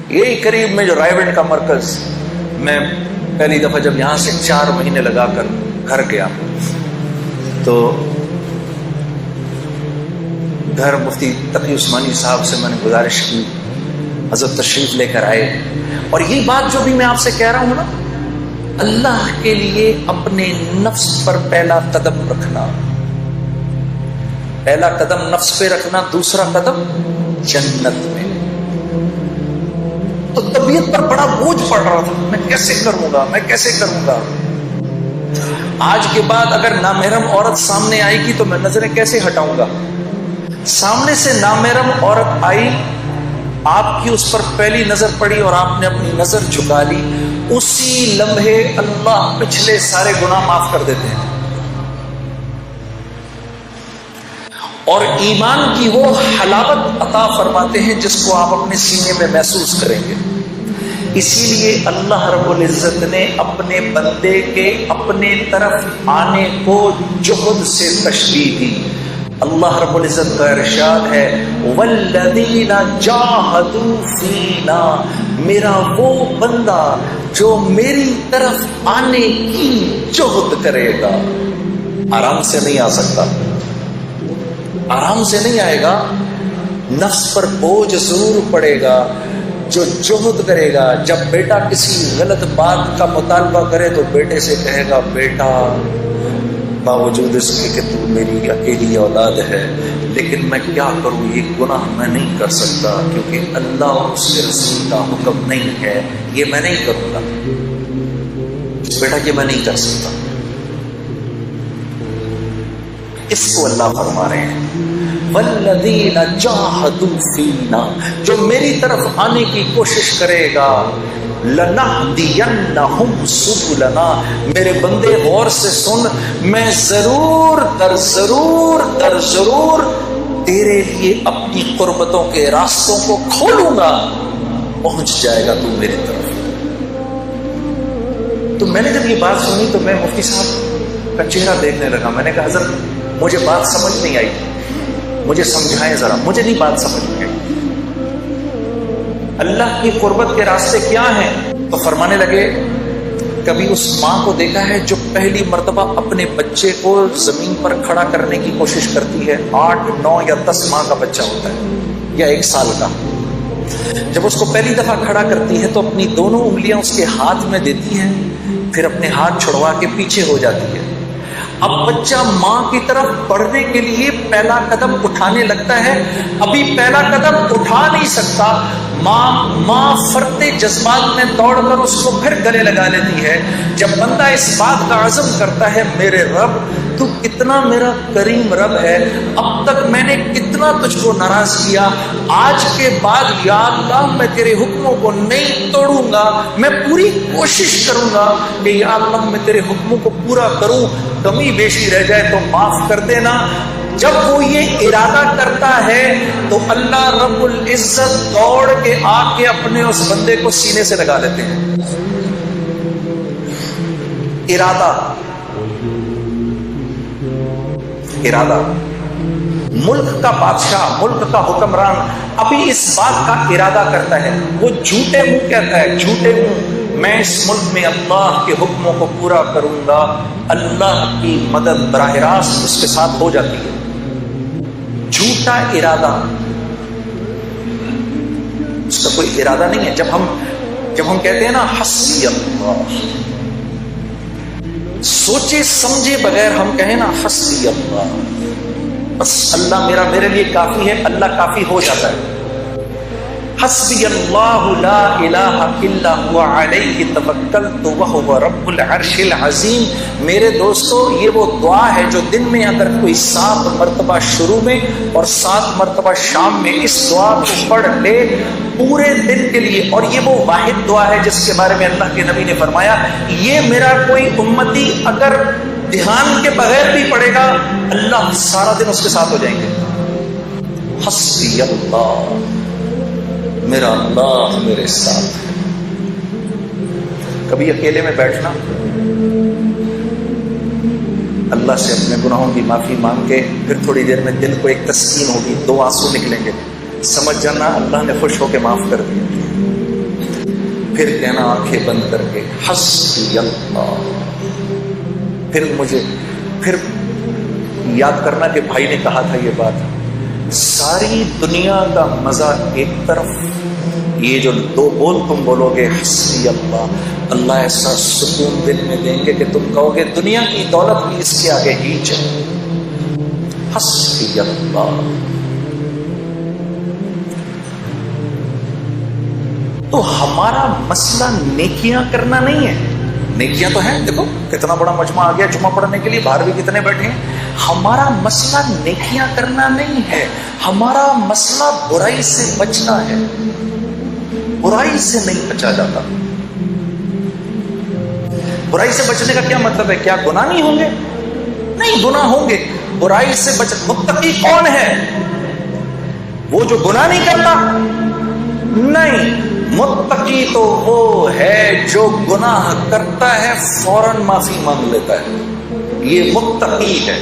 یہی قریب میں جو رائے گنج کا مرکز، میں پہلی دفعہ جب یہاں سے 4 مہینے لگا کر گھر گیا تو گھر مفتی تقی عثمانی صاحب سے میں نے گزارش کی، حضرت تشریف لے کر آئے، اور یہ بات جو بھی میں آپ سے کہہ رہا ہوں نا، اللہ کے لیے اپنے نفس پر پہلا قدم رکھنا، پہلا قدم نفس پہ رکھنا، دوسرا قدم جنت میں۔ تو طبیعت پر بڑا بوجھ پڑ رہا تھا، میں کیسے کروں گا، میں کیسے کروں گا۔ آج کے بعد اگر نامحرم عورت سامنے آئے گی تو میں نظریں کیسے ہٹاؤں گا۔ سامنے سے نامحرم عورت آئی، آپ کی اس پر پہلی نظر پڑی اور آپ نے اپنی نظر جھکا لی، اسی لمحے اللہ پچھلے سارے گناہ معاف کر دیتے ہیں، اور ایمان کی وہ حلاوت عطا فرماتے ہیں جس کو آپ اپنے سینے میں محسوس کریں گے۔ اسی لیے اللہ رب العزت نے اپنے بندے کے اپنے طرف آنے کو جہد سے تشبیہ دی۔ اللہ رب العزت کا ارشاد ہے والذین جاہدوا فینا، میرا وہ بندہ جو میری طرف آنے کی جہد کرے گا۔ آرام سے نہیں آ سکتا، آرام سے نہیں آئے گا، نفس پر بوجھ ضرور پڑے گا۔ جو جہد کرے گا، جب بیٹا کسی غلط بات کا مطالبہ کرے تو بیٹے سے کہے گا بیٹا باوجود اس کے کہ تو میری اکیلی اولاد ہے، لیکن میں کیا کروں، یہ گناہ میں نہیں کر سکتا کیونکہ اللہ اور اس کے رسول کا حکم نہیں ہے، یہ میں نہیں کروں گا، بیٹا یہ میں نہیں کر سکتا۔ اس کو اللہ فرما رہے ہیں والذین جاہدوا فینا، جو میری طرف آنے کی کوشش کرے گا، لنہدینہم سبلنا، میرے بندے غور سے سن، میں ضرور در ضرور تیرے لیے اپنی قربتوں کے راستوں کو کھولوں گا، پہنچ جائے گا تو میری طرف۔ تو میں نے جب یہ بات سنی تو میں مفتی صاحب کا چہرہ دیکھنے لگا، میں نے کہا حضرت مجھے بات سمجھ نہیں آئی، مجھے سمجھائیں ذرا، مجھے نہیں بات سمجھ میں آئی۔ اللہ کی قربت کے راستے کیا ہیں؟ تو فرمانے لگے کبھی اس ماں کو دیکھا ہے جو پہلی مرتبہ اپنے بچے کو زمین پر کھڑا کرنے کی کوشش کرتی ہے، 8، 9 یا 10 ماہ کا بچہ ہوتا ہے یا 1 سال کا، جب اس کو پہلی دفعہ کھڑا کرتی ہے تو اپنی دونوں انگلیاں اس کے ہاتھ میں دیتی ہیں، پھر اپنے ہاتھ چھڑوا کے پیچھے ہو جاتی ہے۔ اب بچہ ماں کی طرف بڑھنے کے لیے پہلا قدم اٹھانے لگتا ہے، ابھی پہلا قدم اٹھا نہیں سکتا، ماں فرتے جذبات میں دوڑ کر اس کو پھر گلے لگا لیتی ہے۔ جب بندہ اس بات کا عزم کرتا ہے میرے رب تو کتنا میرا کریم رب ہے، اب تک میں نے کتنا تجھ کو ناراض کیا، آج کے بعد یا اللہ میں تیرے حکموں کو نہیں توڑوں گا، میں پوری کوشش کروں گا کہ یا اللہ میں تیرے حکموں کو پورا کروں، کمی بیشی رہ جائے تو معاف کر دینا۔ جب وہ یہ ارادہ کرتا ہے تو اللہ رب العزت دوڑ کے آ کے اپنے اس بندے کو سینے سے لگا لیتے ہیں۔ ارادہ ملک کا بادشاہ، ملک کا حکمران ابھی اس بات کا ارادہ کرتا ہے، وہ جھوٹے منہ کہتا ہے، جھوٹے منہ میں اس ملک میں اللہ کے حکموں کو پورا کروں گا، اللہ کی مدد براہ راست اس کے ساتھ ہو جاتی ہے۔ جھوٹا ارادہ، اس کا کوئی ارادہ نہیں ہے۔ جب ہم کہتے ہیں نا حسبی اللہ، سوچے سمجھے بغیر ہم کہیں نا حسبی اللہ، بس اللہ میرے لیے کافی ہے، اللہ کافی ہو جاتا ہے۔ حسبی اللہ لا الہ الا هو علیہ توکلت وہو رب العرش العظیم۔ میرے دوستو یہ وہ دعا ہے جو دن میں اگر کوئی 7 مرتبہ شروع میں اور 7 مرتبہ شام میں اس دعا کو پڑھ لے پورے دن کے لیے، اور یہ وہ واحد دعا ہے جس کے بارے میں اللہ کے نبی نے فرمایا یہ میرا کوئی امتی اگر دھیان کے بغیر بھی پڑھے گا اللہ سارا دن اس کے ساتھ ہو جائیں گے۔ حسبی اللہ، میرا اللہ میرے ساتھ ہے۔ کبھی اکیلے میں بیٹھنا، اللہ سے اپنے گناہوں کی معافی مانگ کے پھر تھوڑی دیر میں دل کو ایک تسکین ہوگی، 2 آنسو نکلیں گے، سمجھ جانا اللہ نے خوش ہو کے معاف کر دیا۔ پھر کہنا آنکھیں بند کر کے حسبی اللہ. پھر یاد کرنا کہ بھائی نے کہا تھا یہ بات، ساری دنیا کا مزہ ایک طرف، یہ جو دو بول تم بولو گے حسبی اللہ، اللہ ایسا سکون دل میں دیں گے کہ تم کہو گے دنیا کی دولت بھی اس کے آگے ہیچ ہے. حسبی اللہ. تو ہمارا مسئلہ نیکیاں کرنا نہیں ہے. نیکیاں تو ہیں، دیکھو کتنا بڑا مجمع آ گیا جمعہ پڑھنے کے لیے، باہر بھی کتنے بیٹھے ہیں. ہمارا مسئلہ نیکیاں کرنا نہیں ہے، ہمارا مسئلہ برائی سے بچنا ہے. برائی سے نہیں بچا جاتا. برائی سے بچنے کا کیا مطلب ہے؟ کیا گناہ نہیں ہوں گے؟ نہیں، گناہ ہوں گے. برائی سے متقی کون ہے؟ وہ جو گناہ نہیں کرتا؟ نہیں، متقی تو وہ ہے جو گناہ کرتا ہے فوراً معافی مانگ لیتا ہے. یہ متقی ہے.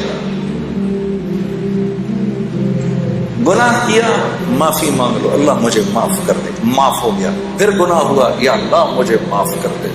گناہ کیا معافی مانگ لو، اللہ مجھے معاف کر دے، معاف ہو گیا. پھر گناہ ہوا، یا اللہ مجھے معاف کر دے.